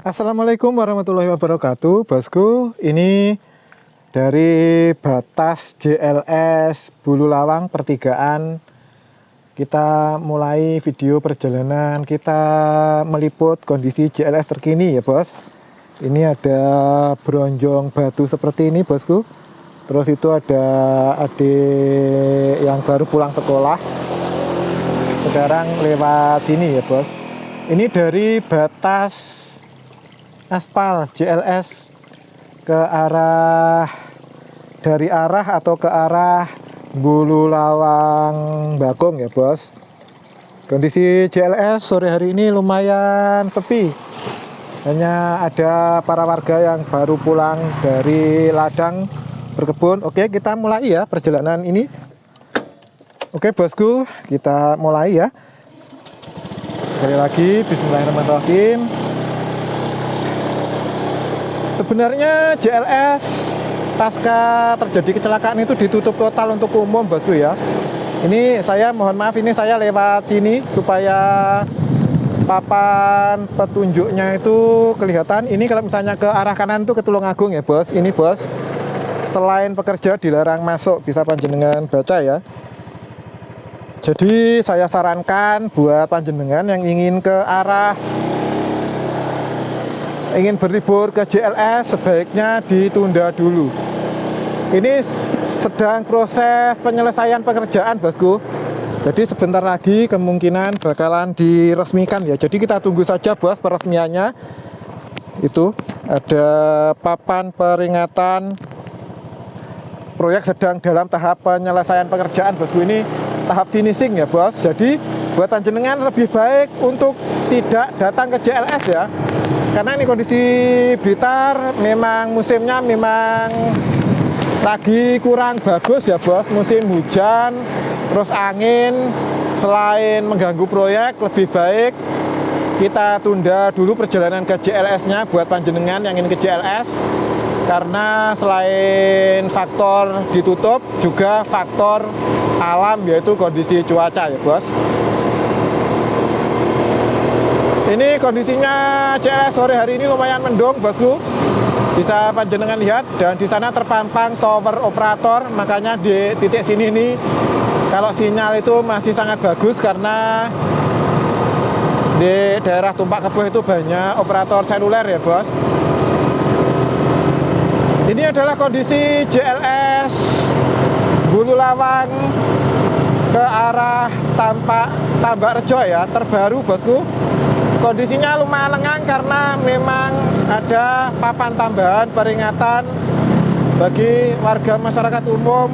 Assalamualaikum warahmatullahi wabarakatuh, bosku. Ini dari batas JLS Bululawang pertigaan. Kita mulai video perjalanan kita meliput kondisi JLS terkini ya, bos. Ini ada bronjong batu seperti ini, bosku. Terus itu ada adik yang baru pulang sekolah. Sekarang lewat sini ya, bos. Ini dari batas aspal JLS ke arah Bululawang Bakung ya, bos. Kondisi JLS sore hari ini lumayan sepi. Hanya ada para warga yang baru pulang dari ladang berkebun. Oke, kita mulai ya perjalanan ini. Oke, bosku, kita mulai ya. Sekali lagi, bismillahirrahmanirrahim. Sebenarnya JLS pasca terjadi kecelakaan itu ditutup total untuk umum, bosku ya. Ini saya mohon maaf, ini saya lewat sini supaya papan petunjuknya itu kelihatan. Ini kalau misalnya ke arah kanan itu ke Tulungagung ya, bos. Ini, bos. Selain pekerja dilarang masuk, bisa panjenengan baca ya. Jadi saya sarankan buat panjenengan yang ingin berlibur ke JLS sebaiknya ditunda dulu. Ini sedang proses penyelesaian pekerjaan, bosku. Jadi sebentar lagi kemungkinan bakalan diresmikan ya. Jadi kita tunggu saja, bos, peresmiannya. Itu ada papan peringatan proyek sedang dalam tahap penyelesaian pekerjaan, bosku. Ini tahap finishing ya, bos. Jadi buat panjenengan lebih baik untuk tidak datang ke JLS ya. Karena ini kondisi Blitar memang musimnya memang lagi kurang bagus ya, bos. Musim hujan, terus angin. Selain mengganggu proyek, lebih baik kita tunda dulu perjalanan ke JLS-nya buat panjenengan yang ingin ke JLS. Karena selain faktor ditutup, juga faktor alam, yaitu kondisi cuaca ya, bos. Ini kondisinya JLS sore hari ini lumayan mendung, bosku. Bisa panjenengan lihat, dan di sana terpampang tower operator. Makanya di titik sini nih, kalau sinyal itu masih sangat bagus karena di daerah Tumpak Kepuh itu banyak operator seluler ya, bos. Ini adalah kondisi JLS Bululawang ke arah Tambak Rejo ya, terbaru, bosku. Kondisinya lumayan lengang karena memang ada papan tambahan peringatan bagi warga masyarakat umum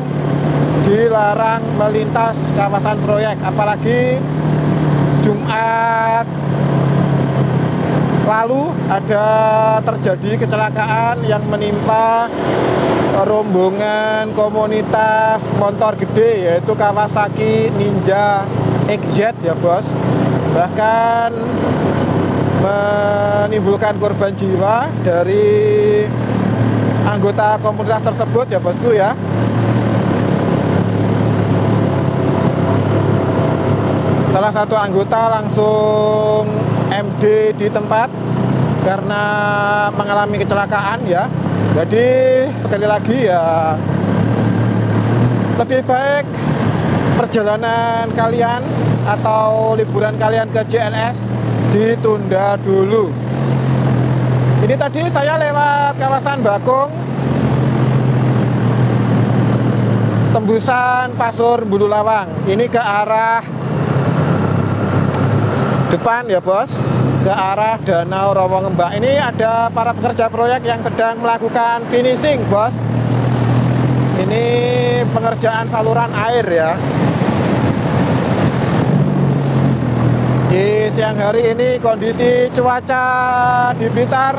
dilarang melintas kawasan proyek. Apalagi Jumat lalu ada terjadi kecelakaan yang menimpa rombongan komunitas motor gede, yaitu Kawasaki Ninja XZ ya, bos. Bahkan menimbulkan korban jiwa dari anggota komunitas tersebut ya, bosku ya. Salah satu anggota langsung MD di tempat karena mengalami kecelakaan ya. Jadi sekali lagi ya, lebih baik perjalanan kalian atau liburan kalian ke JLS ditunda dulu. Ini tadi saya lewat kawasan Bakung, tembusan Pasur Bululawang. Ini ke arah depan ya, bos, ke arah Danau Rawangembak. Ini ada para pekerja proyek yang sedang melakukan finishing, bos. Ini pengerjaan saluran air ya. Di siang hari ini kondisi cuaca di Blitar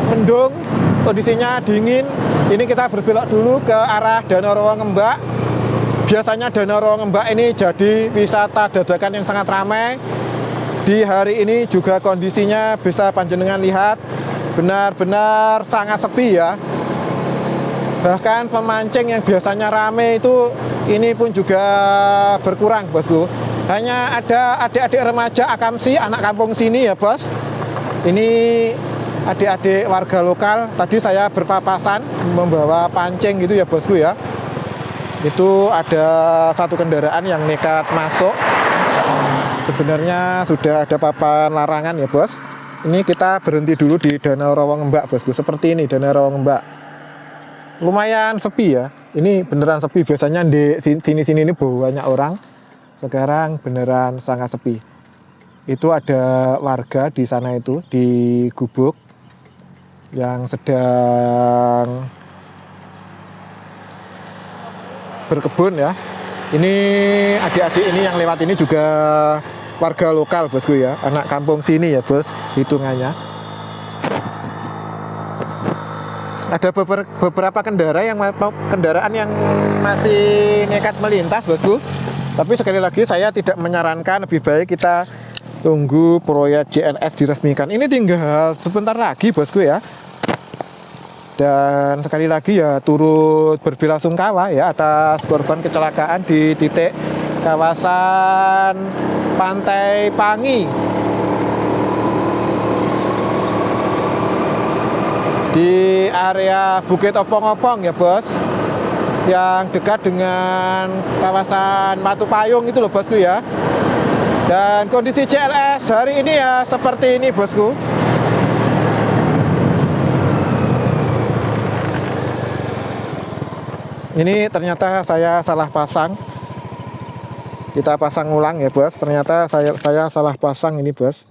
mendung, kondisinya dingin. Ini kita berbelok dulu ke arah Danau Rawangembak. Biasanya Danau Rawangembak ini jadi wisata dadakan yang sangat ramai. Di hari ini juga kondisinya bisa panjenengan lihat benar-benar sangat sepi ya. Bahkan pemancing yang biasanya rame itu ini pun juga berkurang, bosku. Hanya ada adik-adik remaja Akamsi, anak kampung sini ya, bos. Ini adik-adik warga lokal. Tadi saya berpapasan membawa pancing gitu ya bosku ya. Itu ada satu kendaraan yang nekat masuk. Sebenarnya sudah ada papan larangan ya bos. Ini kita berhenti dulu di Danau Rawangembak bosku. Seperti ini Danau Rawangembak. Lumayan sepi ya. Ini beneran sepi. Biasanya di sini-sini ini banyak orang. Sekarang beneran sangat sepi. Itu ada warga di sana itu, di gubuk yang sedang berkebun ya. Ini adik-adik ini yang lewat ini juga warga lokal bosku ya, anak kampung sini ya bos, hitungannya. Ada beberapa kendaraan yang masih nekat melintas bosku. Tapi sekali lagi saya tidak menyarankan, lebih baik kita tunggu proyek JLS diresmikan. Ini tinggal sebentar lagi bosku ya. Dan sekali lagi ya turut berbelasungkawa ya atas korban kecelakaan di titik kawasan Pantai Pangi di area Bukit Opong-Opong ya bos, yang dekat dengan kawasan Matu Payung itu loh bosku ya. Dan kondisi JLS hari ini ya seperti ini bosku. Ini ternyata saya salah pasang. Kita pasang ulang ya bos. Ternyata saya salah pasang ini bos.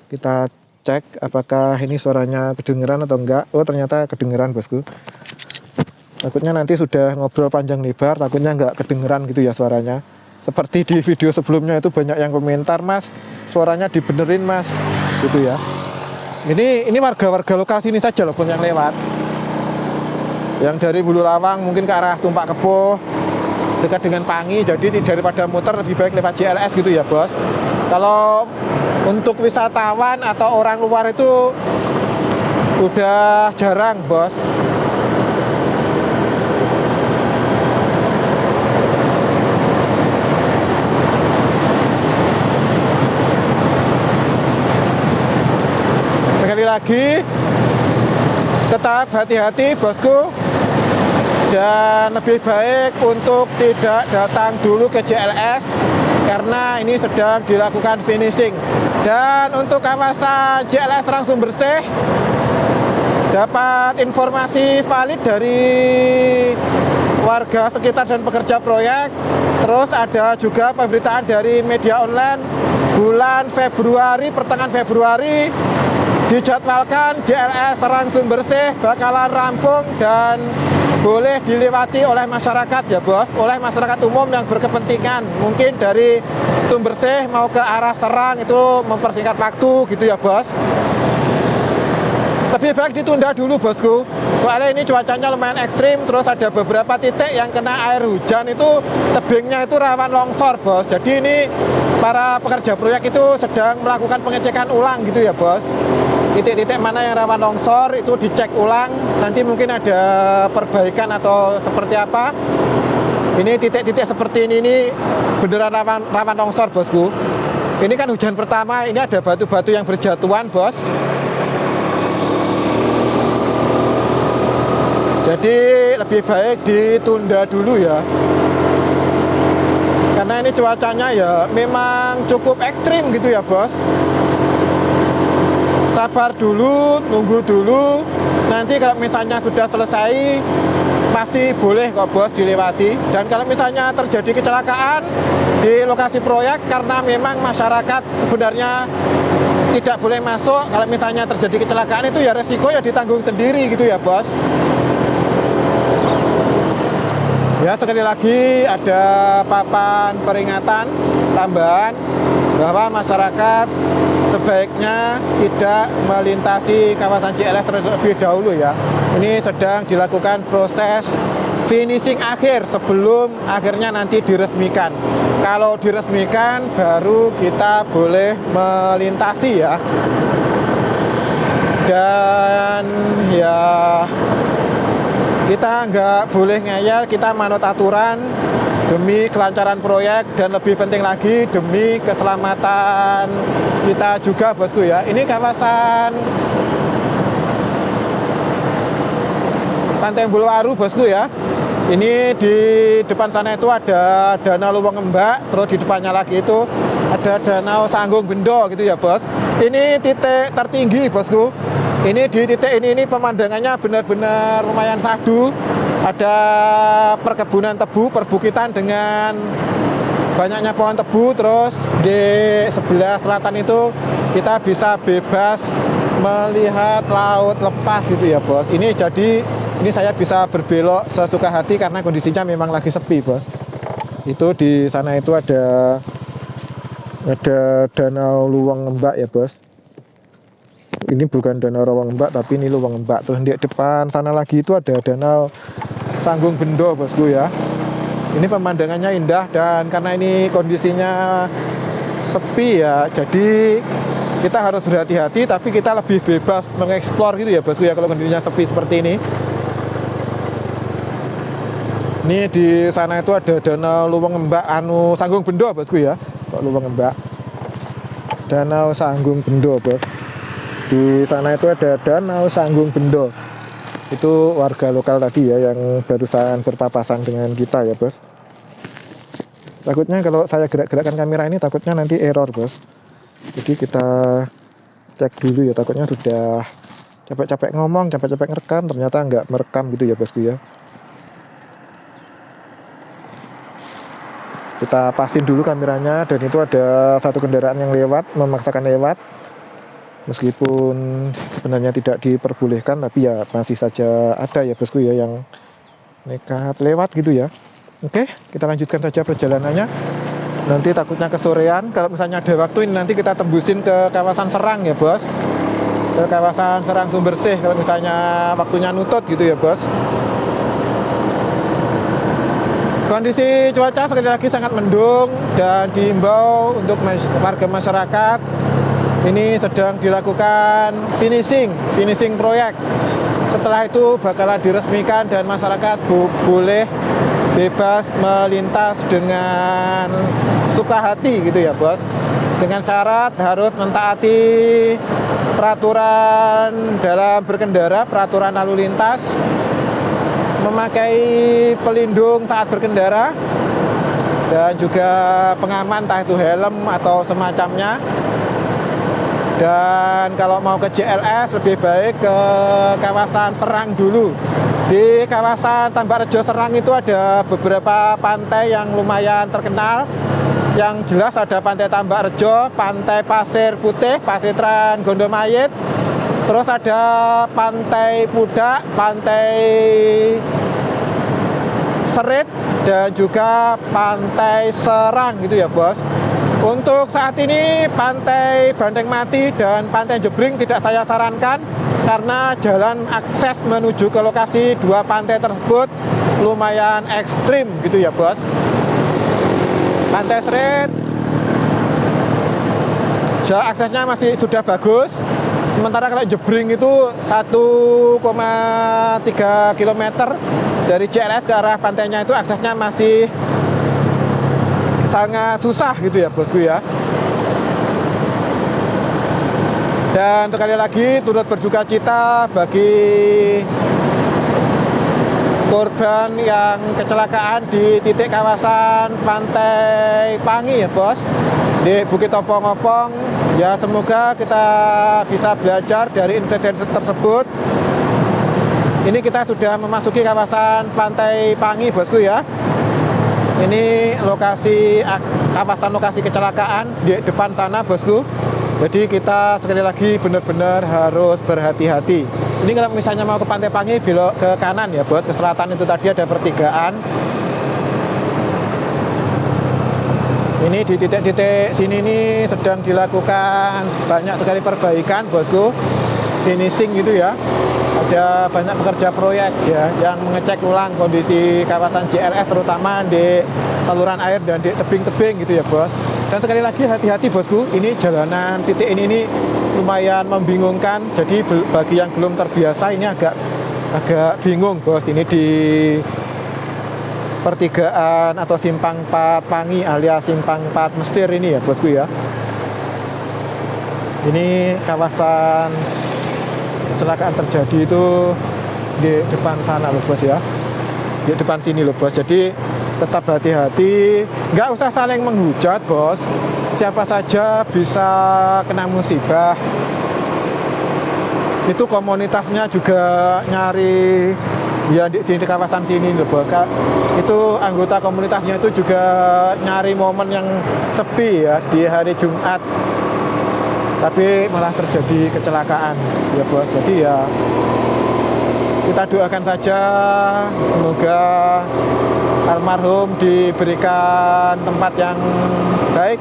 Kita cek apakah ini suaranya kedengeran atau enggak. Oh ternyata kedengeran bosku. Takutnya nanti sudah ngobrol panjang lebar, takutnya enggak kedengeran gitu ya suaranya. Seperti di video sebelumnya itu banyak yang komentar, mas suaranya dibenerin mas gitu ya. Ini warga-warga lokal sini saja loh pun yang lewat. Yang dari Bulu Lawang mungkin ke arah Tumpak Kepuh dekat dengan Pangi, jadi daripada muter lebih baik lewat JLS gitu ya bos. Kalau untuk wisatawan atau orang luar itu udah jarang bos. Sekali lagi tetap hati-hati bosku, dan lebih baik untuk tidak datang dulu ke JLS karena ini sedang dilakukan finishing. Dan untuk kawasan JLS Rangsum Bersih, dapat informasi valid dari warga sekitar dan pekerja proyek. Terus ada juga pemberitaan dari media online bulan Februari, pertengahan Februari dijadwalkan JLS Rangsum Bersih bakalan rampung dan boleh dilewati oleh masyarakat ya bos, oleh masyarakat umum yang berkepentingan, mungkin dari Sumbersih mau ke arah Serang, itu mempersingkat waktu gitu ya bos. Lebih baik ditunda dulu bosku, soalnya ini cuacanya lumayan ekstrim. Terus ada beberapa titik yang kena air hujan, itu tebingnya itu rawan longsor bos. Jadi ini para pekerja proyek itu sedang melakukan pengecekan ulang gitu ya bos. Titik-titik mana yang rawan longsor itu dicek ulang, nanti mungkin ada perbaikan atau seperti apa. Ini titik-titik seperti ini beneran rawan longsor bosku. Ini kan hujan pertama, ini ada batu-batu yang berjatuhan bos. Jadi lebih baik ditunda dulu ya, karena ini cuacanya ya memang cukup ekstrim gitu ya bos. Sabar dulu, tunggu dulu. Nanti kalau misalnya sudah selesai, pasti boleh kok bos dilewati. Dan kalau misalnya terjadi kecelakaan di lokasi proyek, karena memang masyarakat sebenarnya tidak boleh masuk, kalau misalnya terjadi kecelakaan itu ya resiko ya ditanggung sendiri gitu ya bos. Ya sekali lagi ada papan peringatan tambahan bahwa masyarakat sebaiknya tidak melintasi kawasan JLS terlebih dahulu ya. Ini sedang dilakukan proses finishing akhir sebelum akhirnya nanti diresmikan. Kalau diresmikan baru kita boleh melintasi ya. Dan ya kita nggak boleh ngeyel, kita manut aturan. demi kelancaran proyek, dan lebih penting lagi demi keselamatan kita juga bosku ya. Ini kawasan Pantai Buluwaru bosku ya. Ini di depan sana itu ada Danau Luweng Embak, terus di depannya lagi itu ada Danau Sanggung Bendo gitu ya bos. Ini titik tertinggi bosku. Ini di titik ini pemandangannya benar-benar lumayan sahdu. Ada perkebunan tebu, perbukitan dengan banyaknya pohon tebu. Terus di sebelah selatan itu kita bisa bebas melihat laut lepas gitu ya bos. Ini saya bisa berbelok sesuka hati karena kondisinya memang lagi sepi bos. Itu di sana itu ada Danau Luweng Embak ya bos. Ini bukan Danau Luweng Embak tapi ini Luweng Embak. Terus di depan sana lagi itu ada Danau Sanggung Bendo bosku ya. Ini pemandangannya indah, dan karena ini kondisinya sepi ya, jadi kita harus berhati-hati, tapi kita lebih bebas mengeksplor gitu ya bosku ya kalau kondisinya sepi seperti ini. Ini di sana itu ada Danau Luweng Embak Sanggung Bendo bosku ya. Luweng Embak, Danau Sanggung Bendo bos. Di sana itu ada Danau Sanggung Bendo. Itu warga lokal tadi ya yang barusan berpapasan dengan kita ya bos. Takutnya kalau saya gerak-gerakkan kamera ini takutnya nanti error bos. Jadi kita cek dulu ya, takutnya sudah capek-capek ngomong, capek-capek ngerekam, ternyata nggak merekam gitu ya bosku ya. Kita pasin dulu kameranya, dan itu ada satu kendaraan yang lewat, memaksakan lewat. Meskipun sebenarnya tidak diperbolehkan, tapi ya masih saja ada ya bosku ya yang nekat lewat gitu ya. Oke, kita lanjutkan saja perjalanannya. Nanti takutnya kesorean, kalau misalnya ada waktu ini nanti kita tembusin ke kawasan Serang ya bos. Ke kawasan Serang Sumbersih kalau misalnya waktunya nutut gitu ya bos. Kondisi cuaca sekali lagi sangat mendung, dan diimbau untuk warga masyarakat ini sedang dilakukan finishing proyek. Setelah itu bakalan diresmikan dan masyarakat boleh bebas melintas dengan suka hati gitu ya bos. Dengan syarat harus mentaati peraturan dalam berkendara, peraturan lalu lintas, memakai pelindung saat berkendara, dan juga pengaman entah itu helm atau semacamnya. Dan kalau mau ke JLS lebih baik ke kawasan Serang dulu. Di kawasan Tambakrejo Serang itu ada beberapa pantai yang lumayan terkenal. Yang jelas ada Pantai Tambakrejo, Pantai Pasir Putih, Pasitran Gondomayit. Terus ada Pantai Pudak, Pantai Serit, dan juga Pantai Serang gitu ya bos. Untuk saat ini Pantai Banteng Mati dan Pantai Jebring tidak saya sarankan, karena jalan akses menuju ke lokasi dua pantai tersebut lumayan ekstrim gitu ya bos. Pantai Serit jalan aksesnya masih sudah bagus, sementara kalau Jebring itu 1,3 km dari JLS ke arah pantainya itu aksesnya masih sangat susah gitu ya bosku ya. Dan sekali lagi turut berduka cita bagi korban yang kecelakaan di titik kawasan Pantai Pangi ya bos, di Bukit Opong-Opong. Ya semoga kita bisa belajar dari insiden tersebut. Ini kita sudah memasuki kawasan Pantai Pangi bosku ya. Ini kawasan lokasi kecelakaan di depan sana bosku. Jadi kita sekali lagi benar-benar harus berhati-hati. Ini kalau misalnya mau ke Pantai Pangi belok ke kanan ya bos, ke selatan itu tadi ada pertigaan. Ini di titik-titik sini ini sedang dilakukan banyak sekali perbaikan bosku, finishing gitu ya. Ada banyak pekerja proyek ya yang mengecek ulang kondisi kawasan JLS, terutama di saluran air dan di tebing-tebing gitu ya bos. Dan sekali lagi hati-hati bosku, ini jalanan titik ini lumayan membingungkan. Jadi bagi yang belum terbiasa ini agak bingung bos. Ini di pertigaan atau simpang 4 Pangi alias simpang 4 Mesir ini ya bosku ya. Ini kawasan kecelakaan terjadi itu di depan sana loh bos ya, di depan sini loh bos. Jadi tetap hati-hati, nggak usah saling menghujat bos, siapa saja bisa kena musibah. Itu komunitasnya juga nyari ya di sini, di kawasan sini loh bos. Itu anggota komunitasnya itu juga nyari momen yang sepi ya di hari Jumat, tapi malah terjadi kecelakaan ya bos. Jadi ya kita doakan saja semoga almarhum diberikan tempat yang baik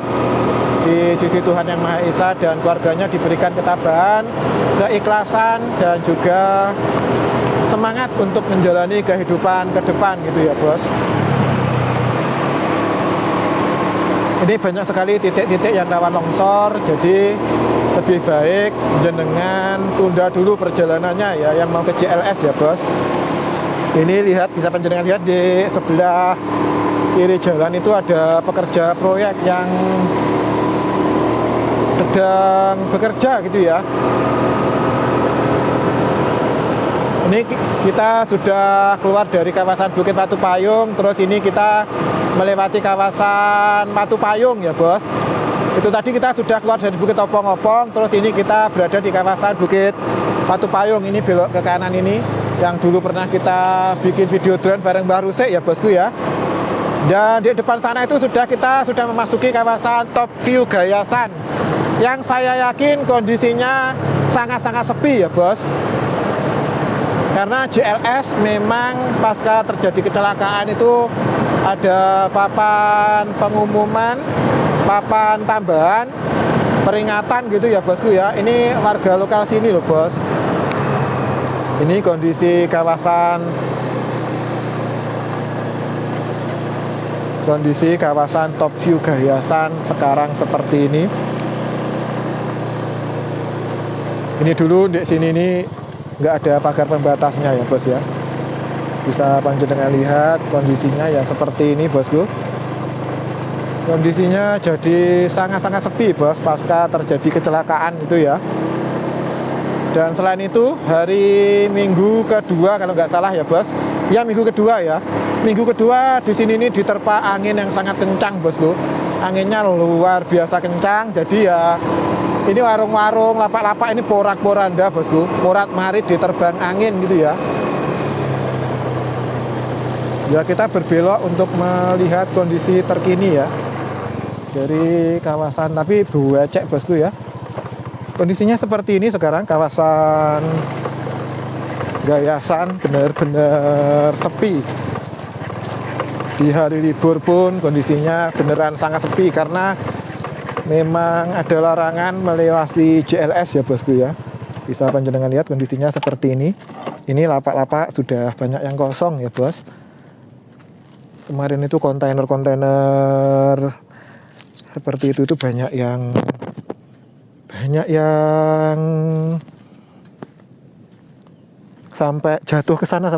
di sisi Tuhan Yang Maha Esa, dan keluarganya diberikan ketabahan, keikhlasan, dan juga semangat untuk menjalani kehidupan ke depan gitu ya bos. Ini banyak sekali titik-titik yang rawan longsor, jadi lebih baik jenengan tunda dulu perjalanannya ya, yang mau ke JLS ya bos. Ini lihat, bisa panjenengan lihat di sebelah kiri jalan itu ada pekerja proyek yang sedang bekerja gitu ya. Ini kita sudah keluar dari kawasan Bukit Watu Payung, terus ini kita melewati kawasan Watu Payung ya bos. Itu tadi kita sudah keluar dari Bukit Opong-Opong, terus ini kita berada di kawasan Bukit Watu Payung. Ini belok ke kanan ini, yang dulu pernah kita bikin video drone bareng Mbah Rusek ya bosku ya. Dan di depan sana itu kita sudah memasuki kawasan Top View Gayasan, yang saya yakin kondisinya sangat-sangat sepi ya bos. Karena JLS memang pasca terjadi kecelakaan itu ada papan pengumuman, papan tambahan, peringatan gitu ya bosku ya. Ini warga lokal sini loh bos. Ini kondisi kawasan Top View Gayasan sekarang seperti ini. Ini dulu di sini ini nggak ada pagar pembatasnya ya bos ya. Bisa panjenengan lihat kondisinya ya seperti ini bosku. Kondisinya jadi sangat-sangat sepi bos pasca terjadi kecelakaan gitu ya. Dan selain itu hari Minggu kedua kalau nggak salah ya bos, ya Minggu kedua ya, Minggu kedua di sini ini diterpa angin yang sangat kencang bosku. Anginnya luar biasa kencang, jadi ya ini warung-warung, lapak-lapak ini porak-poranda bosku, morat marit diterbang angin gitu ya. Ya kita berbelok untuk melihat kondisi terkini ya dari kawasan, tapi becek bosku ya. Kondisinya seperti ini sekarang, kawasan Gayasan benar-benar sepi. Di hari libur pun kondisinya beneran sangat sepi karena memang ada larangan melewati JLS ya bosku ya. Bisa panjenengan lihat kondisinya seperti ini. Ini lapak-lapak sudah banyak yang kosong ya bos. Kemarin itu kontainer-kontainer seperti itu banyak yang sampai jatuh ke sana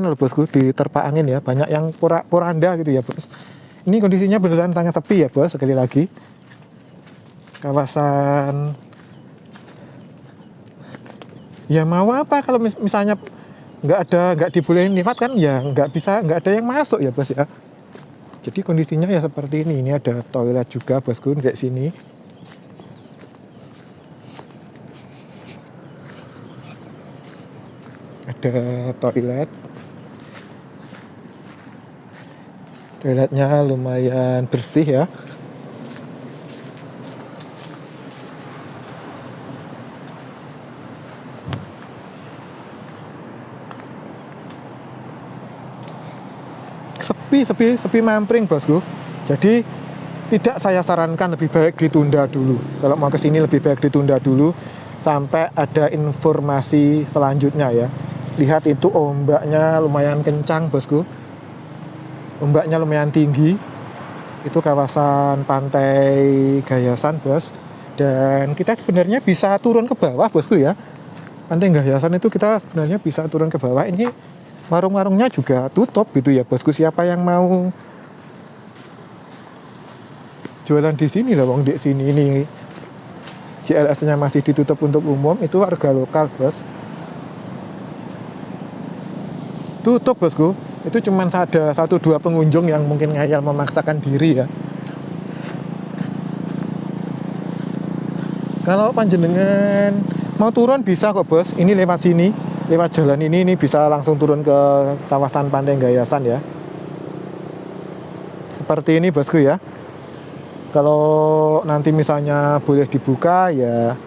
loh bosku, diterpa angin ya. Banyak yang poranda gitu ya bos. Ini kondisinya beneran sangat sepi ya bos. Sekali lagi kawasan ya, mau apa kalau misalnya nggak dibolehin lewat kan ya, nggak ada yang masuk ya bos ya. Jadi kondisinya ya seperti ini. Ini ada toilet juga bosku kayak sini. Ada toiletnya lumayan bersih ya. Sepi mampring bosku. Jadi tidak saya sarankan, lebih baik ditunda dulu. Kalau mau kesini lebih baik ditunda dulu sampai ada informasi selanjutnya ya. Lihat itu ombaknya lumayan kencang bosku, ombaknya lumayan tinggi. Itu kawasan pantai Gayasan bos. Dan kita sebenarnya bisa turun ke bawah bosku ya. Pantai Gayasan itu kita sebenarnya bisa turun ke bawah. Ini warung-warungnya juga tutup gitu ya bosku. Siapa yang mau jualan di sini lah, wong di sini ini JLS-nya masih ditutup untuk umum, itu warga lokal bos. Tutup bosku, itu cuman ada 1-2 pengunjung yang mungkin ngayal memaksakan diri ya. Kalau panjenengan mau turun bisa kok bos, ini lewat sini, lewat jalan ini bisa langsung turun ke kawasan Pantai Gayasan ya. Seperti ini bosku ya. Kalau nanti misalnya boleh dibuka ya,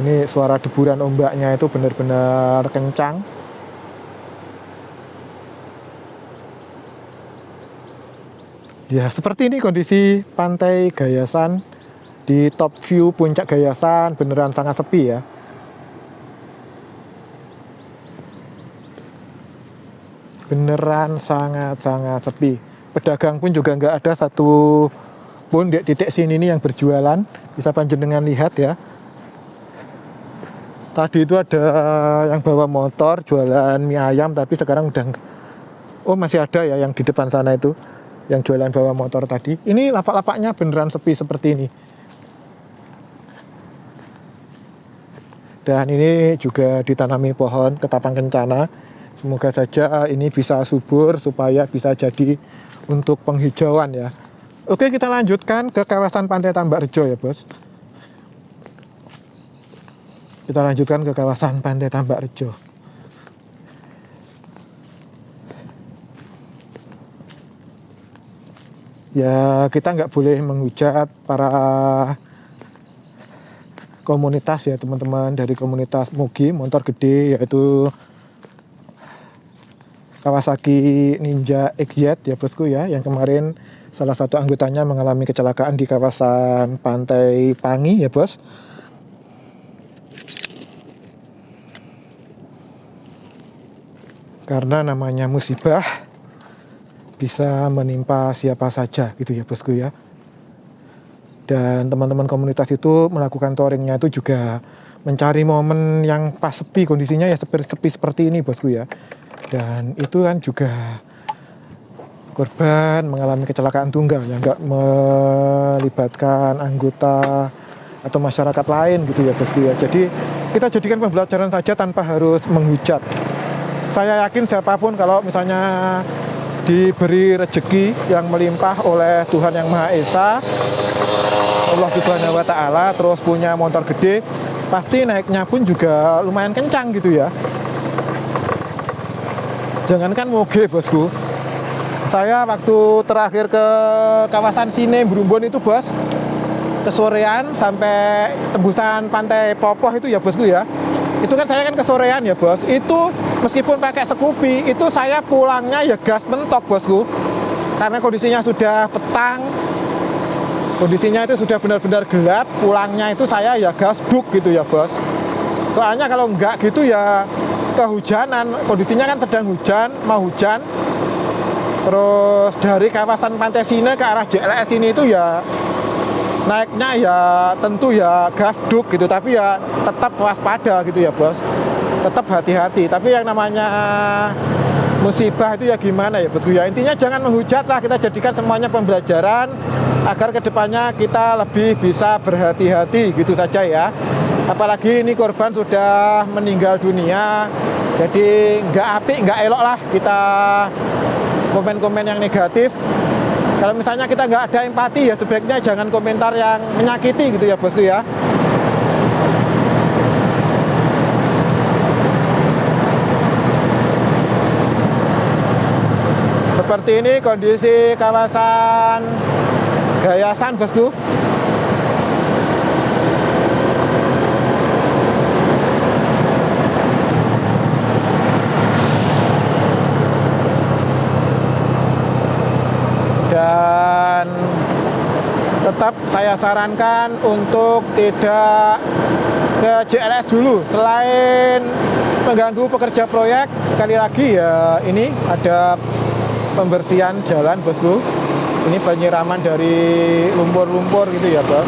ini suara deburan ombaknya itu benar-benar kencang. Ya seperti ini kondisi Pantai Gayasan di top view puncak Gayasan, beneran sangat sepi ya. Beneran sangat-sangat sepi. Pedagang pun juga nggak ada satu pun di titik sini nih yang berjualan. Bisa panjenengan lihat ya. Tadi itu ada yang bawa motor jualan mie ayam, tapi sekarang udah, oh masih ada ya yang di depan sana itu yang jualan bawa motor tadi. Ini lapak-lapaknya beneran sepi seperti ini. Dan ini juga ditanami pohon ketapang kencana. Semoga saja ini bisa subur supaya bisa jadi untuk penghijauan ya. Oke, kita lanjutkan ke kawasan Pantai Tambak Rejo ya bos. Kita lanjutkan ke kawasan Pantai Tambak Rejo. Ya kita nggak boleh menghujat para komunitas ya teman-teman dari komunitas Mugi motor gede, yaitu Kawasaki Ninja XZ ya bosku ya, yang kemarin salah satu anggotanya mengalami kecelakaan di kawasan Pantai Pangi ya bos. Karena namanya musibah bisa menimpa siapa saja gitu ya bosku ya. Dan teman-teman komunitas itu melakukan touringnya itu juga mencari momen yang pas sepi, kondisinya ya sepi seperti ini bosku ya. Dan itu kan juga korban mengalami kecelakaan tunggal yang nggak melibatkan anggota atau masyarakat lain gitu ya bosku ya. Jadi kita jadikan pembelajaran saja tanpa harus menghujat. Saya yakin siapapun kalau misalnya diberi rezeki yang melimpah oleh Tuhan Yang Maha Esa, Allah Subhanahu wa Ta'ala, terus punya motor gede, pasti naiknya pun juga lumayan kencang gitu ya. Jangankan moge bosku, saya waktu terakhir ke kawasan Sine Brumbon itu bos, kesorean sampai tembusan Pantai Popoh itu ya bosku ya. Itu kan saya kan kesorean ya bos, itu meskipun pakai Scoopy, itu saya pulangnya ya gas mentok bosku. Karena kondisinya sudah petang, kondisinya itu sudah benar-benar gelap, pulangnya itu saya ya gas duk gitu ya bos. Soalnya kalau enggak gitu ya kehujanan, kondisinya kan sedang hujan, mau hujan. Terus dari kawasan Pantai Sine ke arah JLS ini itu ya naiknya ya tentu ya gas duk gitu, tapi ya tetap waspada gitu ya bos, tetap hati-hati. Tapi yang namanya musibah itu ya gimana ya bosku ya, intinya jangan menghujat lah, kita jadikan semuanya pembelajaran agar kedepannya kita lebih bisa berhati-hati gitu saja ya. Apalagi ini korban sudah meninggal dunia, jadi nggak apik, nggak elok lah kita komen-komen yang negatif. Kalau misalnya kita nggak ada empati ya sebaiknya jangan komentar yang menyakiti gitu ya bosku ya. Seperti ini kondisi kawasan Gayasan bosku. Dan tetap saya sarankan untuk tidak ke JLS dulu. Selain mengganggu pekerja proyek, sekali lagi ya ini ada pembersihan jalan bosku. Ini penyiraman dari lumpur-lumpur gitu ya bos.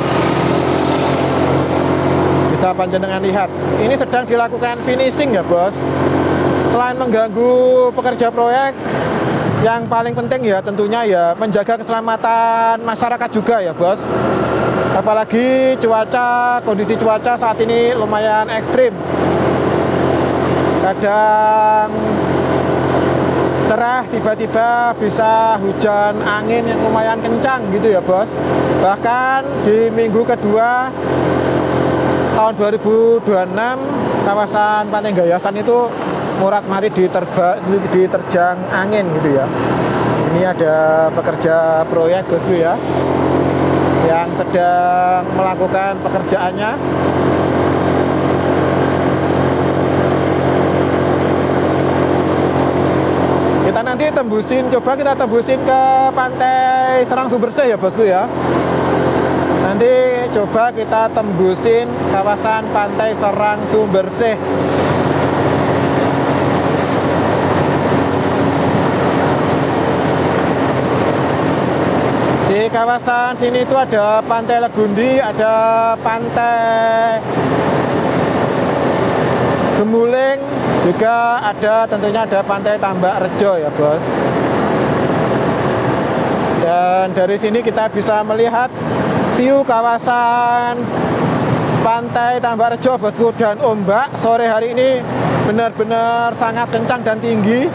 bisa panjenengan lihat. Ini sedang dilakukan finishing ya bos. Selain mengganggu pekerja proyek, yang paling penting ya tentunya ya menjaga keselamatan masyarakat juga ya bos. Apalagi kondisi cuaca saat ini lumayan ekstrim. Kadang cerah, tiba-tiba bisa hujan angin yang lumayan kencang gitu ya bos. Bahkan di minggu kedua tahun 2026 kawasan Pantai Gayasan itu murat-marit diterjang angin gitu ya. Ini ada pekerja proyek bosku ya yang sedang melakukan pekerjaannya. Kita nanti coba kita tembusin ke Pantai Serang Sumbersih ya bosku ya. Nanti coba kita tembusin kawasan Pantai Serang Sumbersih. Di kawasan sini itu ada Pantai Legundi, ada Pantai Gemuling, juga tentunya ada Pantai Tambak Rejo ya bos. Dan dari sini kita bisa melihat view kawasan Pantai Tambak Rejo bosku, dan ombak sore hari ini benar-benar sangat kencang dan tinggi.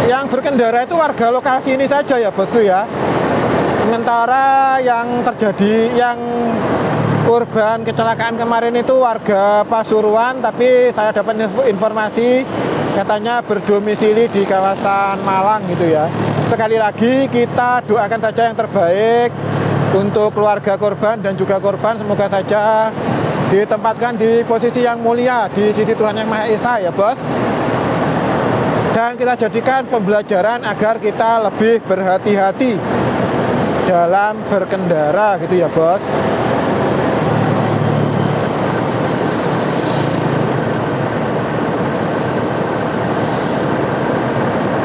Yang berkendara itu warga lokal sini saja ya bosku ya. Sementara yang korban kecelakaan kemarin itu warga Pasuruan, tapi saya dapat informasi katanya berdomisili di kawasan Malang gitu ya. Sekali lagi kita doakan saja yang terbaik untuk keluarga korban dan juga korban, semoga saja ditempatkan di posisi yang mulia di sisi Tuhan Yang Maha Esa ya bos. Dan kita jadikan pembelajaran agar kita lebih berhati-hati dalam berkendara gitu ya bos.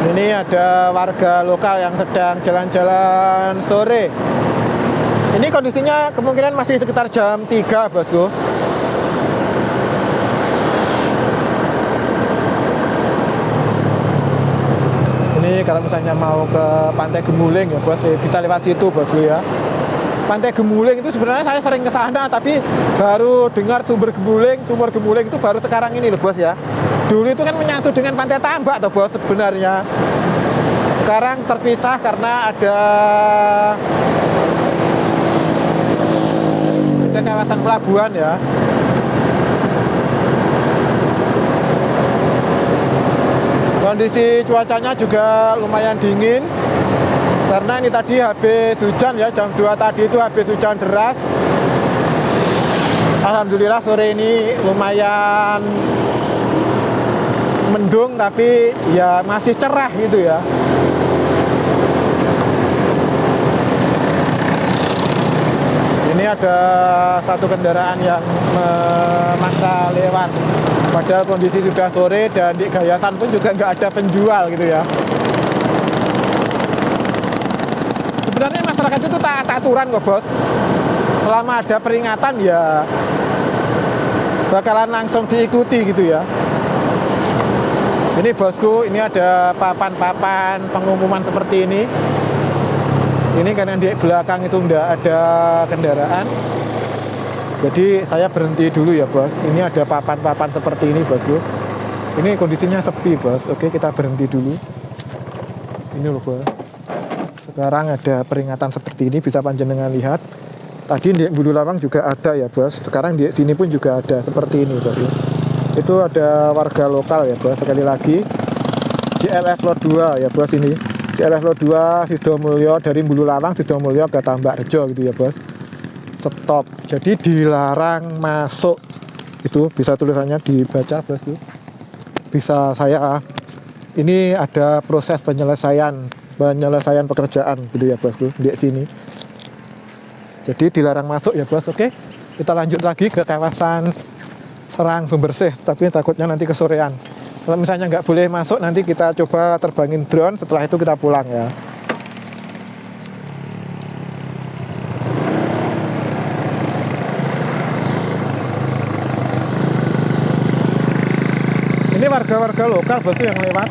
Ini ada warga lokal yang sedang jalan-jalan sore. Ini kondisinya kemungkinan masih sekitar jam 3 bosku. Ini kalau misalnya mau ke Pantai Gemuling ya bos, bisa lewat situ bosku ya. Pantai Gemuling itu sebenarnya saya sering ke sana, tapi baru dengar sumber Gemuling itu baru sekarang ini loh bos ya. Dulu itu kan menyatu dengan Pantai Tambak toh bos sebenarnya. Sekarang terpisah karena ada kawasan pelabuhan ya. Kondisi cuacanya juga lumayan dingin karena ini tadi habis hujan ya, jam 2 tadi itu habis hujan deras. Alhamdulillah sore ini lumayan mendung tapi ya masih cerah gitu ya. Ini ada satu kendaraan yang memaksa lewat, padahal kondisi sudah sore dan di Gayasan pun juga nggak ada penjual gitu ya. Sebenarnya masyarakat itu taat aturan kok bos. Selama ada peringatan ya bakalan langsung diikuti gitu ya. Ini bosku, ini ada papan-papan pengumuman seperti ini. Ini karena di belakang itu enggak ada kendaraan, jadi saya berhenti dulu ya bos. Ini ada papan-papan seperti ini bosku. Ini kondisinya sepi bos. Oke, kita berhenti dulu. Ini loh bos. Sekarang ada peringatan seperti ini, bisa panjenengan lihat. Tadi di Bulu Lawang juga ada ya bos. Sekarang di sini pun juga ada seperti ini bos. Itu ada warga lokal ya bos. Sekali lagi JLF Lot 2 ya bos ini. JLF Lot 2 Sidomulyo, dari Bulu Lawang Sidomulyo ke Tambak Rejo gitu ya bos. Stop. Jadi dilarang masuk. Itu bisa tulisannya dibaca bosku. Bisa saya ini ada proses penyelesaian pekerjaan gitu ya bosku di sini. Jadi dilarang masuk ya bos. Oke, kita lanjut lagi ke kawasan Serang Sumbersih, tapi takutnya nanti kesorean. Kalau misalnya nggak boleh masuk, nanti kita coba terbangin drone, setelah itu kita pulang ya. warga-warga lokal bosku yang lewat.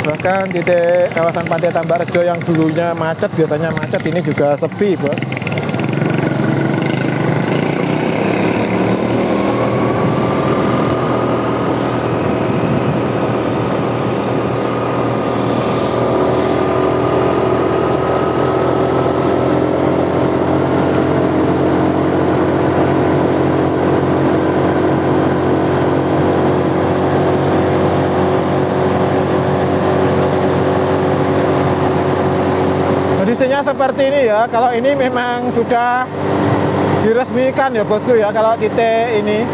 Bahkan titik kawasan Pantai Tambak Rejo yang dulunya macet, biasanya macet, ini juga sepi bos. Kondisinya seperti ini ya. Kalau ini memang sudah diresmikan ya bosku ya, kalau titik ini.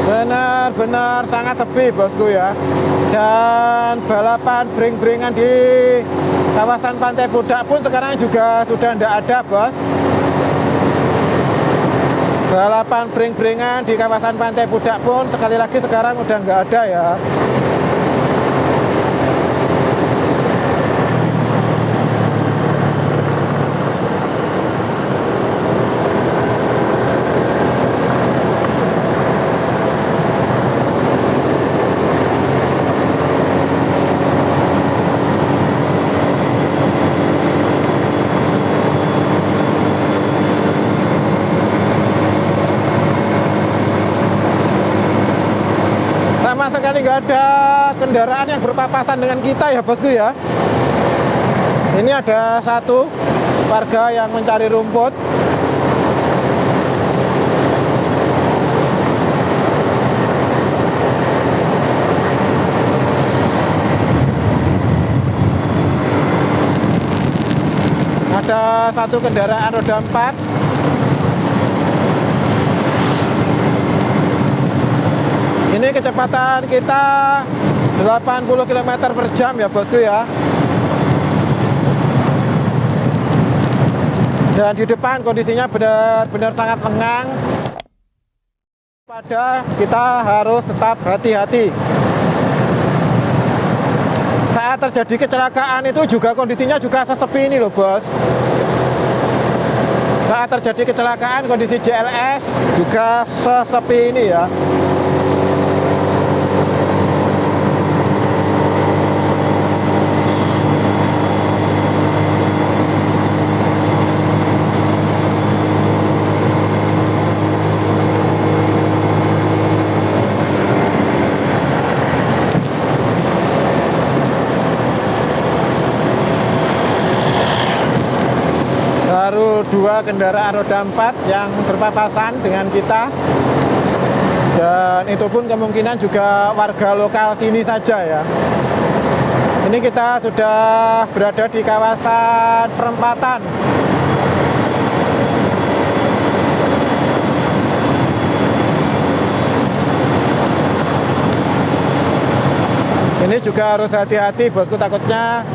Benar-benar sangat sepi bosku ya. Dan balapan bring-bringan di kawasan Pantai Pudak pun sekarang juga sudah tidak ada bos. Balapan bring-bringan di kawasan Pantai Pudak pun sekali lagi sekarang udah nggak ada ya. Sama sekali nggak ada kendaraan yang berpapasan dengan kita ya bosku ya. Ini ada satu warga yang mencari rumput. Ada satu kendaraan roda 4. Ini kecepatan kita 80 km per jam ya bosku ya. Dan di depan kondisinya benar-benar sangat lengang. Pada kita harus tetap hati-hati. Saat terjadi kecelakaan itu juga kondisinya juga sesepi ini loh bos. Saat terjadi kecelakaan kondisi JLS juga sesepi ini ya. Baru dua kendaraan roda 4 yang berpapasan dengan kita. Dan itu pun kemungkinan juga warga lokal sini saja ya. Ini kita sudah berada di kawasan perempatan. Ini juga harus hati-hati bosku, takutnya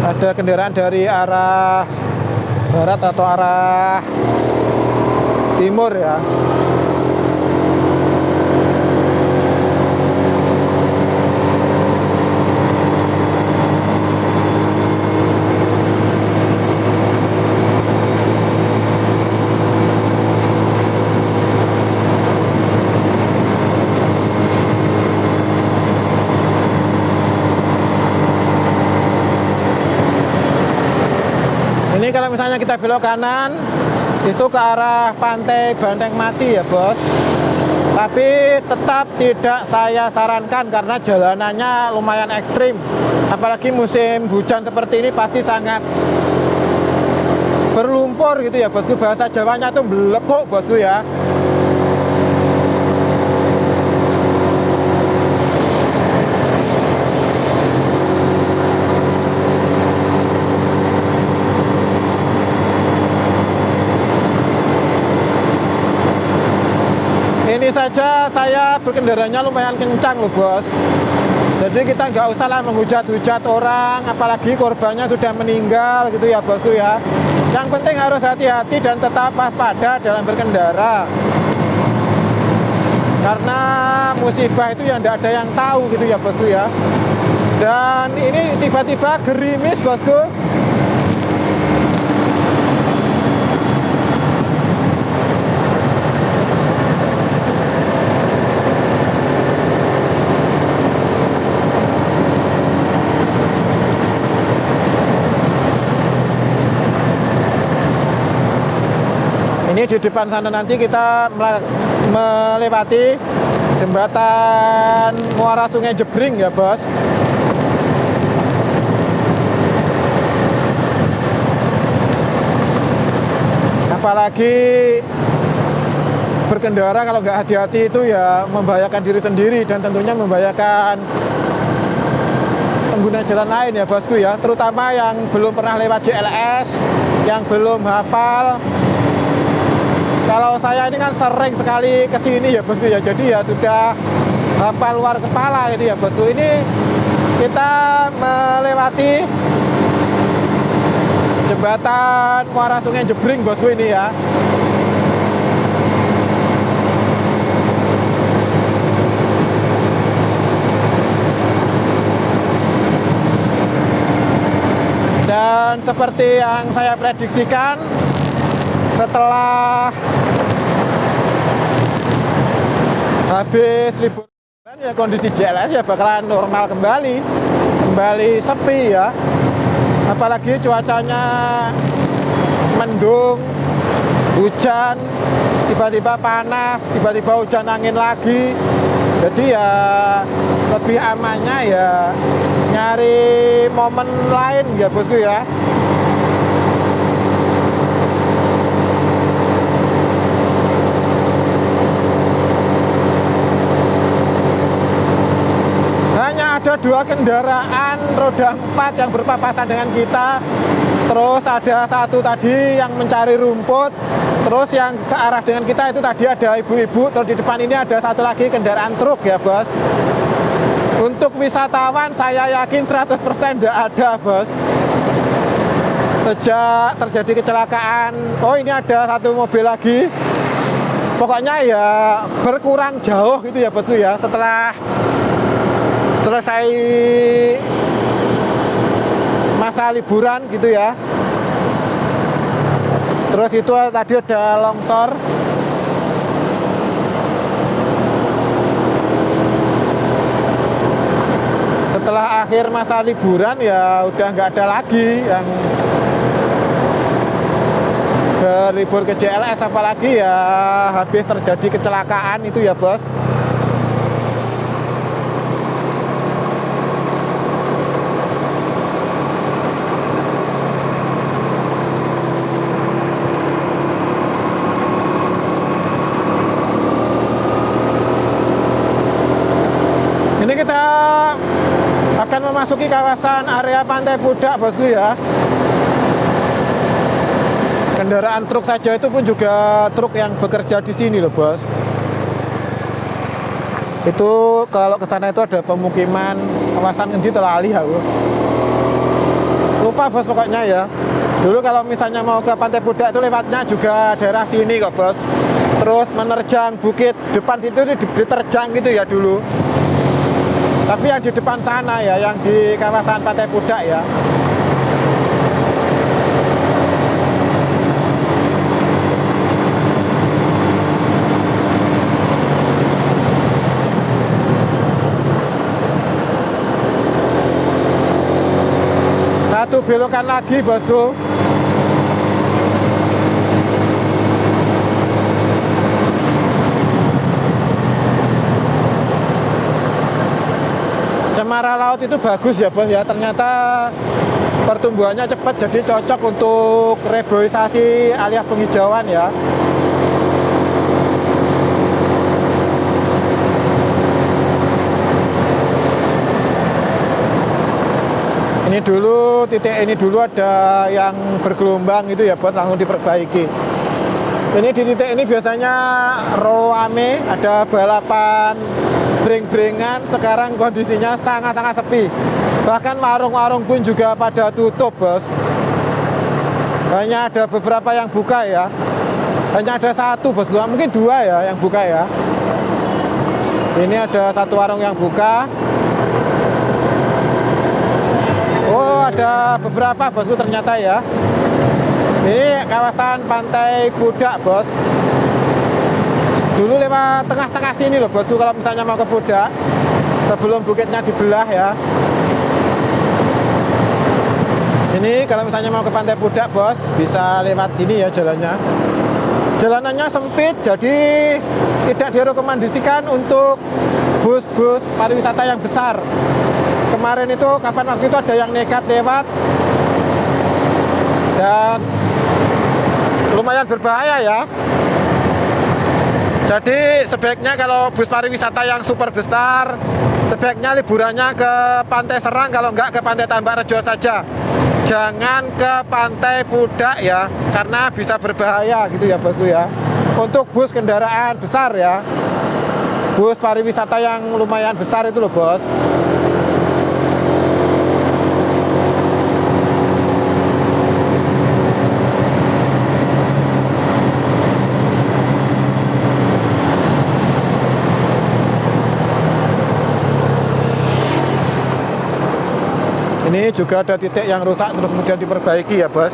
ada kendaraan dari arah barat atau arah timur ya. Ini kalau misalnya kita belok kanan itu ke arah Pantai Banteng Mati ya bos. Tapi tetap tidak saya sarankan karena jalanannya lumayan ekstrim. Apalagi musim hujan seperti ini pasti sangat berlumpur gitu ya bosku. Bahasa Jawanya tuh belekuk bosku ya. Ini saja saya berkendaranya lumayan kencang loh bos. Jadi kita nggak usah lah menghujat-hujat orang, apalagi korbannya sudah meninggal gitu ya bosku ya. Yang penting harus hati-hati dan tetap waspada dalam berkendara. Karena musibah itu yang tidak ada yang tahu gitu ya bosku ya. Dan ini tiba-tiba gerimis bosku. di depan sana nanti kita melewati jembatan Muara Sungai Jebring ya bos. Apalagi berkendara kalau nggak hati-hati itu ya membahayakan diri sendiri dan tentunya membahayakan pengguna jalan lain ya bosku ya, terutama yang belum pernah lewat JLS, yang belum hafal. Kalau saya ini kan sering sekali kesini ya bosku ya, jadi ya sudah hafal luar kepala gitu ya bosku. Ini kita melewati jembatan Muara Sungai Jebring bosku ini ya. Dan seperti yang saya prediksikan, setelah habis liburan ya kondisi JLS ya bakalan normal kembali sepi ya. Apalagi cuacanya mendung, hujan, tiba-tiba panas, tiba-tiba hujan angin lagi. Jadi ya lebih amannya ya nyari momen lain ya bosku ya. Hanya ada 2 kendaraan roda 4 yang berpapasan dengan kita. Terus ada satu tadi yang mencari rumput. Terus yang searah dengan kita itu tadi ada ibu-ibu. Terus di depan ini ada satu lagi kendaraan truk ya bos. Untuk wisatawan saya yakin 100% tidak ada bos. Sejak terjadi kecelakaan, oh ini ada satu mobil lagi. Pokoknya ya berkurang jauh gitu ya bosku ya. Setelah selesai masa liburan gitu ya. Terus itu tadi ada longsor. Setelah akhir masa liburan ya udah nggak ada lagi yang berlibur ke JLS, apalagi ya habis terjadi kecelakaan itu ya bos. Ini kita akan memasuki kawasan area Pantai Pudak bosku ya. Kendaraan truk saja itu pun juga truk yang bekerja di sini loh bos. Itu kalau ke sana itu ada pemukiman kawasan ngendi terlalih aku. Lupa bos pokoknya ya. Dulu kalau misalnya mau ke Pantai Pudak itu lewatnya juga daerah sini kok bos. Terus menerjang bukit depan situ diterjang gitu ya dulu. Tapi yang di depan sana ya, yang di kawasan Pantai Pudak ya. Satu belokan lagi bosku. Cemara laut itu bagus ya bos ya, ternyata pertumbuhannya cepat, jadi cocok untuk reboisasi alias penghijauan ya. Ini dulu, titik ini dulu ada yang bergelombang itu ya bos, langsung diperbaiki. Ini di titik ini biasanya rame, ada balapan breng-brengan. Sekarang kondisinya sangat-sangat sepi. Bahkan warung-warung pun juga pada tutup bos. Hanya ada beberapa yang buka ya. Hanya ada satu bos, mungkin 2 ya yang buka ya. Ini ada satu warung yang buka. Oh ada beberapa bosku ternyata ya. Ini kawasan Pantai Pudak bos. Dulu lewat tengah-tengah sini loh bosku kalau misalnya mau ke Pudak, sebelum bukitnya dibelah ya. Ini kalau misalnya mau ke Pantai Pudak bos, bisa lewat ini ya jalannya. jalanannya sempit, jadi tidak direkomendasikan untuk bus-bus pariwisata yang besar. Kemarin itu, kapan waktu itu ada yang nekat lewat dan lumayan berbahaya ya. Jadi sebaiknya kalau bus pariwisata yang super besar, sebaiknya liburannya ke Pantai Serang, kalau enggak ke Pantai Tambak Rejo saja. Jangan ke Pantai Pudak ya, karena bisa berbahaya gitu ya bosku ya. Untuk bus kendaraan besar ya, bus pariwisata yang lumayan besar itu loh bos. Ini juga ada titik yang rusak terus kemudian diperbaiki ya bos.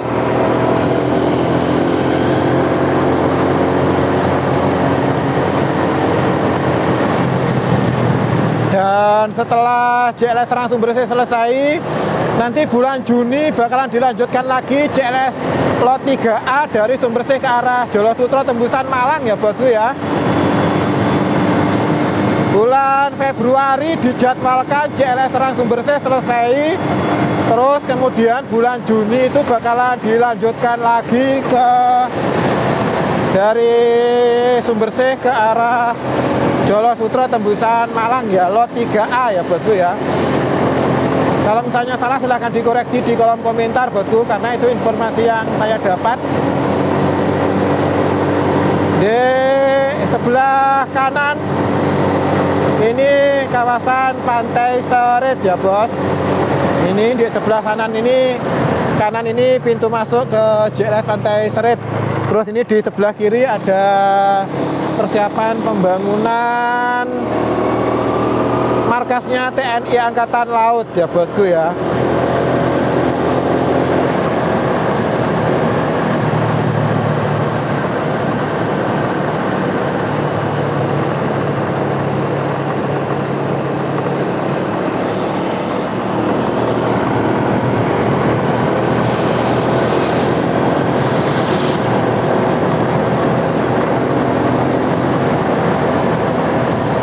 Dan setelah JLS Serang Sumbersih selesai, nanti bulan Juni bakalan dilanjutkan lagi JLS Lot 3A dari Sumbersih ke arah Jolosutro tembusan Malang ya bosku ya. Bulan Februari dijadwalkan JLS Serang Sumbersih selesai. Terus kemudian bulan Juni itu bakalan dilanjutkan lagi ke dari Sumbersih ke arah Jolosutro tembusan Malang ya, Lot 3A ya bosku ya. Kalau misalnya salah silahkan dikoreksi di kolom komentar bosku, karena itu informasi yang saya dapat. Di sebelah kanan ini kawasan Pantai Serit ya bos. Ini di sebelah kanan ini pintu masuk ke JLS Pantai Serit. Terus ini di sebelah kiri ada persiapan pembangunan markasnya TNI Angkatan Laut ya bosku ya.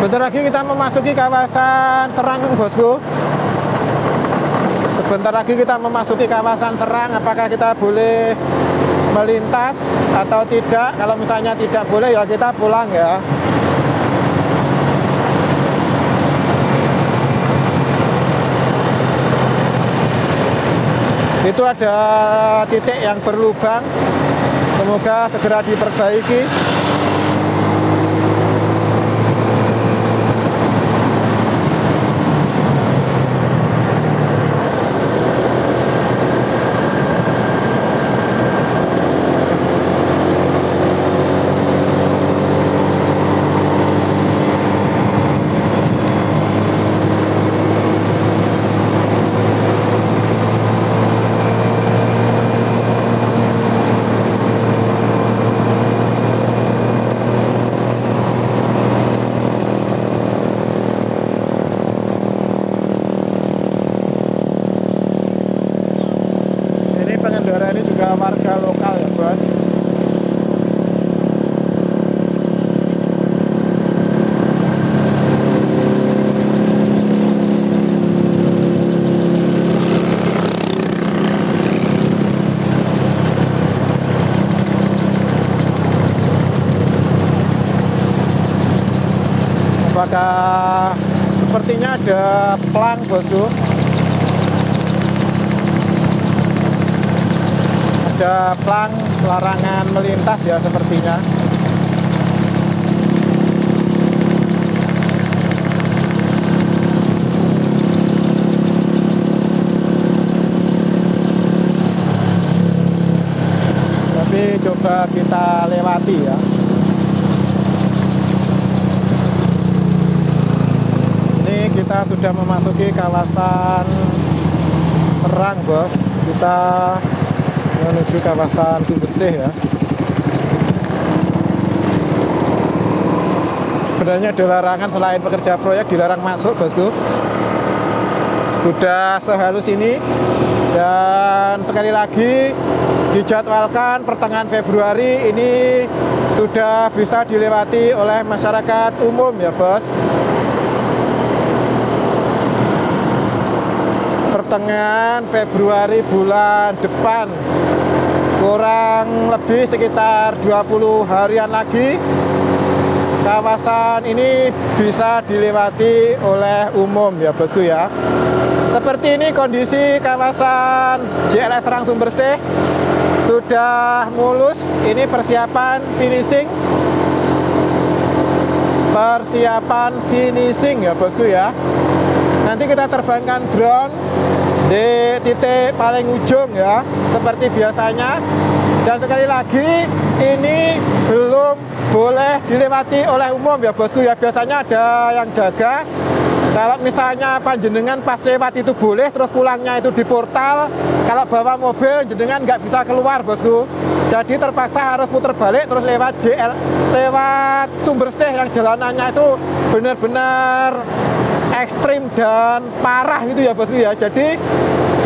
Sebentar lagi kita memasuki kawasan Serang bosku. Sebentar lagi kita memasuki kawasan Serang. Apakah kita boleh melintas atau tidak? Kalau misalnya tidak boleh ya kita pulang ya. Itu ada titik yang berlubang, semoga segera diperbaiki. Pengendara ini juga warga lokal ya bos. Apakah sepertinya ada pelang bosku? Ada pelang larangan melintas ya sepertinya. Tapi coba kita lewati ya. Ini kita sudah memasuki kawasan Serang bos. Kita menuju kawasan Sumbersih ya. Sebenarnya ada larangan, selain pekerja proyek dilarang masuk bosku. Sudah sehalus ini, dan sekali lagi dijadwalkan pertengahan Februari ini sudah bisa dilewati oleh masyarakat umum ya bos. Pertengahan Februari bulan depan, kurang lebih sekitar 20 harian lagi, kawasan ini bisa dilewati oleh umum ya bosku ya. Seperti ini kondisi kawasan JLS Serang Sumbersih, sudah mulus. Ini persiapan finishing ya bosku ya. Nanti kita terbangkan drone di titik paling ujung ya, seperti biasanya. Dan sekali lagi, ini belum boleh dilewati oleh umum ya bosku ya. Biasanya ada yang jaga. Kalau misalnya panjenengan pas lewat itu boleh, terus pulangnya itu di portal. Kalau bawa mobil, jenengan nggak bisa keluar bosku. Jadi terpaksa harus putar balik, terus lewat Sumbersih yang jalanannya itu benar-benar ekstrim dan parah gitu ya bosku ya. Jadi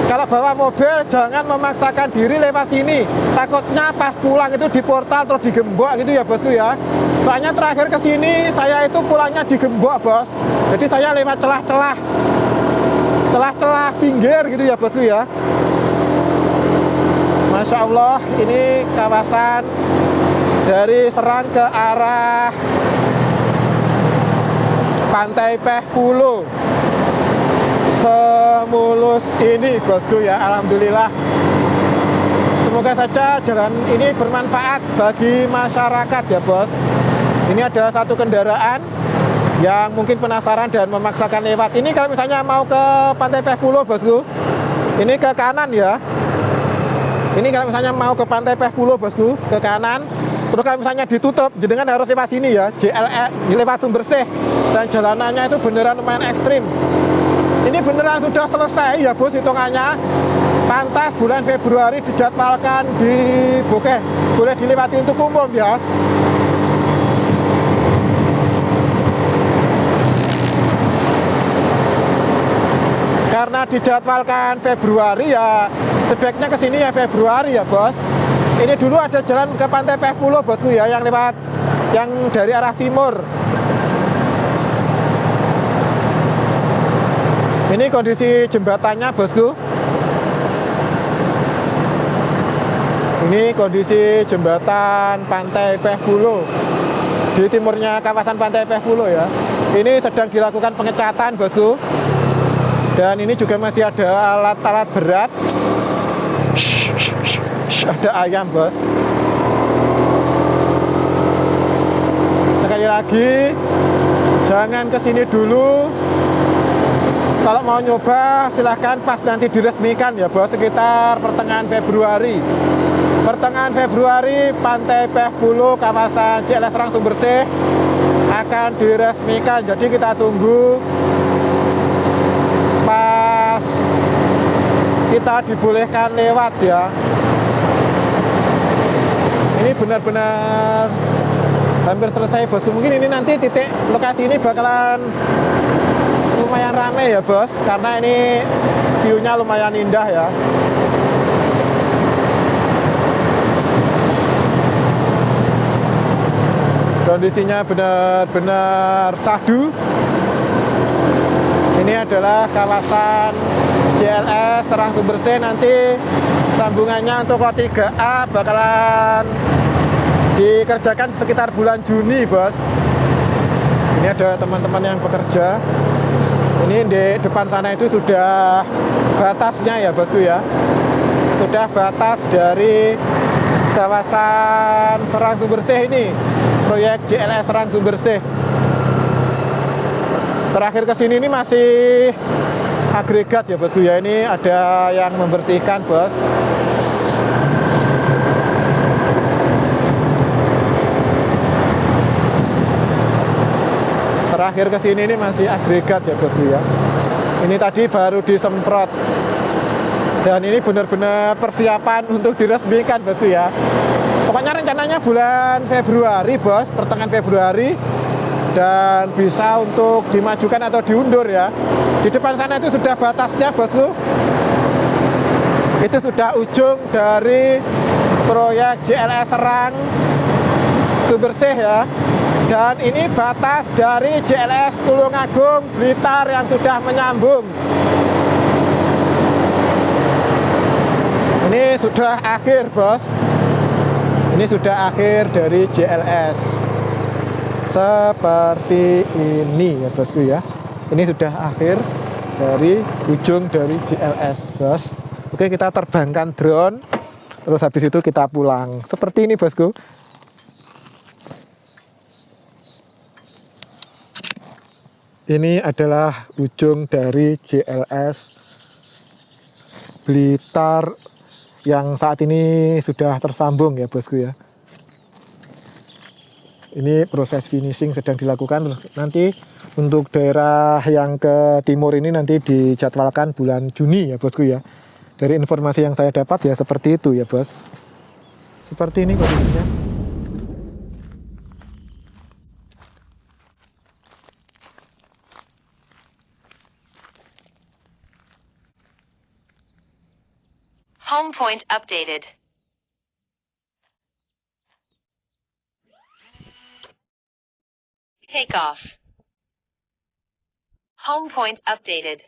kalau bawa mobil jangan memaksakan diri lewat sini, takutnya pas pulang itu di portal terus digembok gitu ya bosku ya. Soalnya terakhir ke sini saya itu pulangnya digembok bos. Jadi saya lewat celah-celah pinggir gitu ya bosku ya. Masya Allah, ini kawasan dari Serang ke arah Pantai Pehpulo semulus ini bosku ya, alhamdulillah. Semoga saja jalan ini bermanfaat bagi masyarakat ya bos. Ini ada satu kendaraan yang mungkin penasaran dan memaksakan lewat. Ini kalau misalnya mau ke Pantai Pehpulo bosku, ini ke kanan ya. Ini kalau misalnya mau ke Pantai Pehpulo bosku, ke kanan. Terus kalau misalnya ditutup, jenengan harus lewat sini ya, lewat Sumbersih. Dan jalanannya itu beneran lumayan ekstrim. Ini beneran sudah selesai ya bos hitungannya. Pantas bulan Februari dijadwalkan boleh dilewati untuk umum ya. Karena dijadwalkan Februari ya, sebaiknya kesini ya Februari ya bos. Ini dulu ada jalan ke Pantai Pehpulo bosku ya, yang dari arah timur. Ini kondisi jembatannya bosku. Ini kondisi jembatan Pantai Pehpulo di timurnya kawasan Pantai Pehpulo ya. Ini sedang dilakukan pengecatan bosku. Dan ini juga masih ada alat-alat berat. Ada ayam bos. Sekali lagi, jangan kesini dulu. Kalau mau nyoba silahkan pas nanti diresmikan ya bos, sekitar pertengahan Februari. Pertengahan Februari Pantai Pehpulo kawasan JLS Serang Sumbersih akan diresmikan. Jadi kita tunggu pas kita dibolehkan lewat ya. Ini benar-benar hampir selesai bosku. Mungkin ini nanti titik lokasi ini bakalan lumayan rame ya bos, karena ini view-nya lumayan indah ya. Kondisinya benar-benar sahdu. Ini adalah kawasan JLS Serang Sumbersih. Nanti sambungannya untuk lot 3A bakalan dikerjakan sekitar bulan Juni bos. Ini ada teman-teman yang bekerja. Ini di depan sana itu sudah batasnya ya bosku ya. Sudah batas dari kawasan Serang Sumbersih ini, proyek JLS Serang Sumbersih. Terakhir ke sini ini masih agregat ya bosku ya. Ini ada yang membersihkan bos. Terakhir ke sini ini masih agregat ya bosku ya. Ini tadi baru disemprot. Dan ini benar-benar persiapan untuk diresmikan bosku ya. Pokoknya rencananya bulan Februari bos, pertengahan Februari. Dan bisa untuk dimajukan atau diundur ya. Di depan sana itu sudah batasnya bosku. Itu sudah ujung dari proyek JLS Serang bersih ya. Dan ini batas dari JLS Tulungagung Blitar yang sudah menyambung. Ini sudah akhir, bos. Ini sudah akhir dari JLS. Seperti ini ya, bosku ya. Ini sudah akhir dari ujung dari JLS, bos. Oke, kita terbangkan drone. Terus habis itu kita pulang. Seperti ini, bosku. Ini adalah ujung dari JLS Blitar yang saat ini sudah tersambung ya, bosku ya. Ini proses finishing sedang dilakukan. Terus nanti untuk daerah yang ke timur ini nanti dijadwalkan bulan Juni ya, bosku ya. Dari informasi yang saya dapat ya seperti itu ya, bos. Seperti ini kondisinya. Home point updated. Takeoff. Home point updated.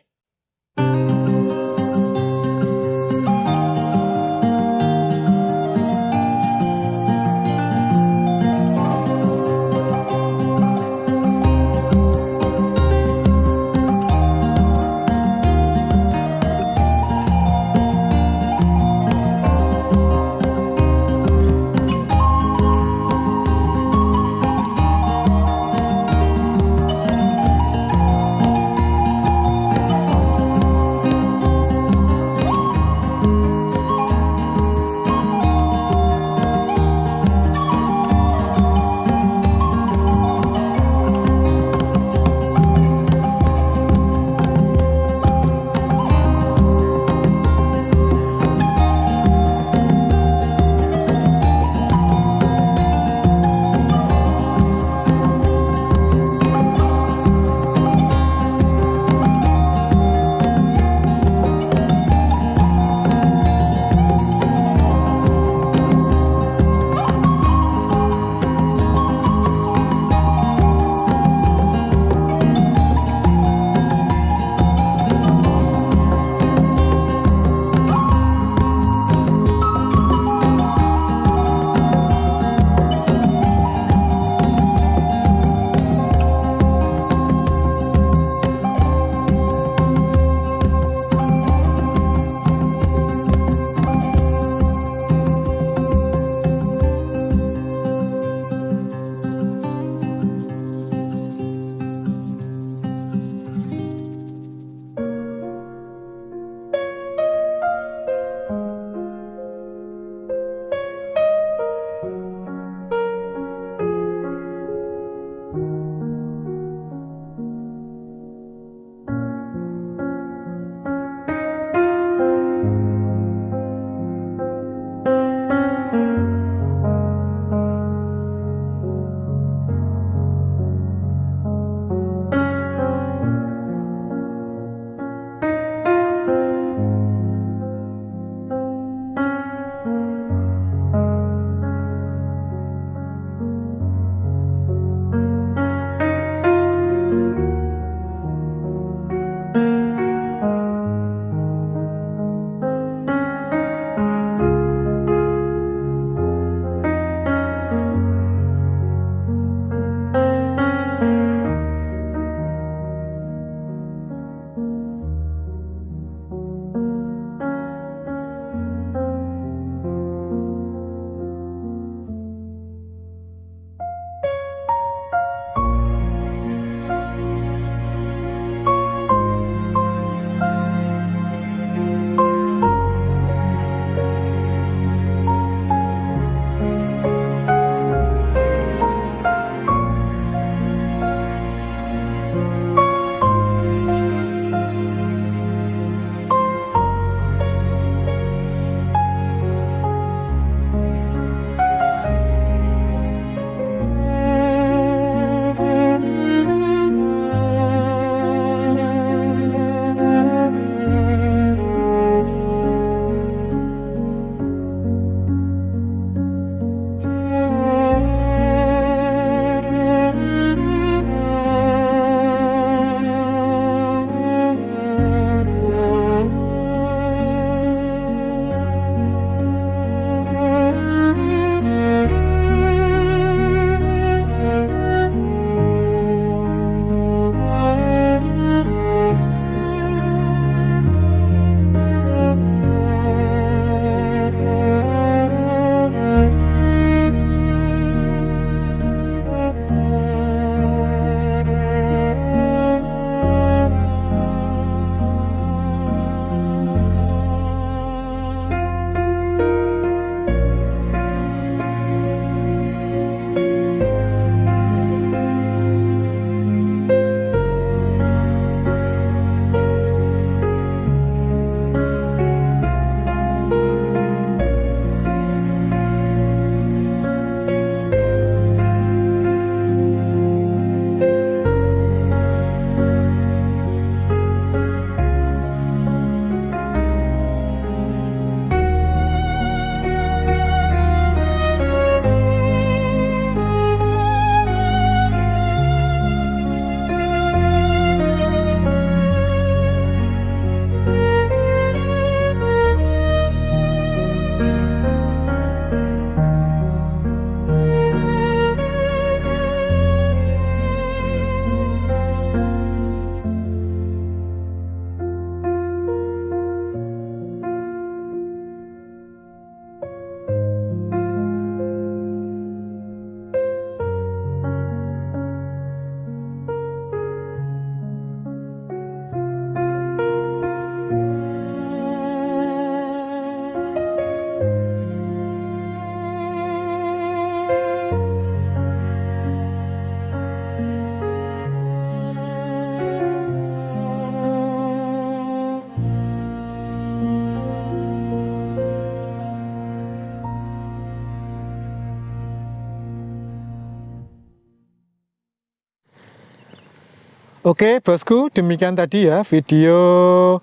Oke bosku, demikian tadi ya video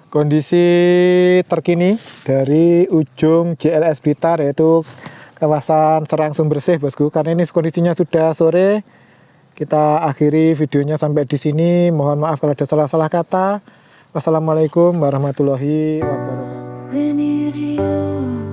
kondisi terkini dari ujung JLS Blitar, yaitu kawasan Serang Sumbersih bosku. Karena ini kondisinya sudah sore, kita akhiri videonya sampai di sini. Mohon maaf kalau ada salah-salah kata. Wassalamualaikum warahmatullahi wabarakatuh.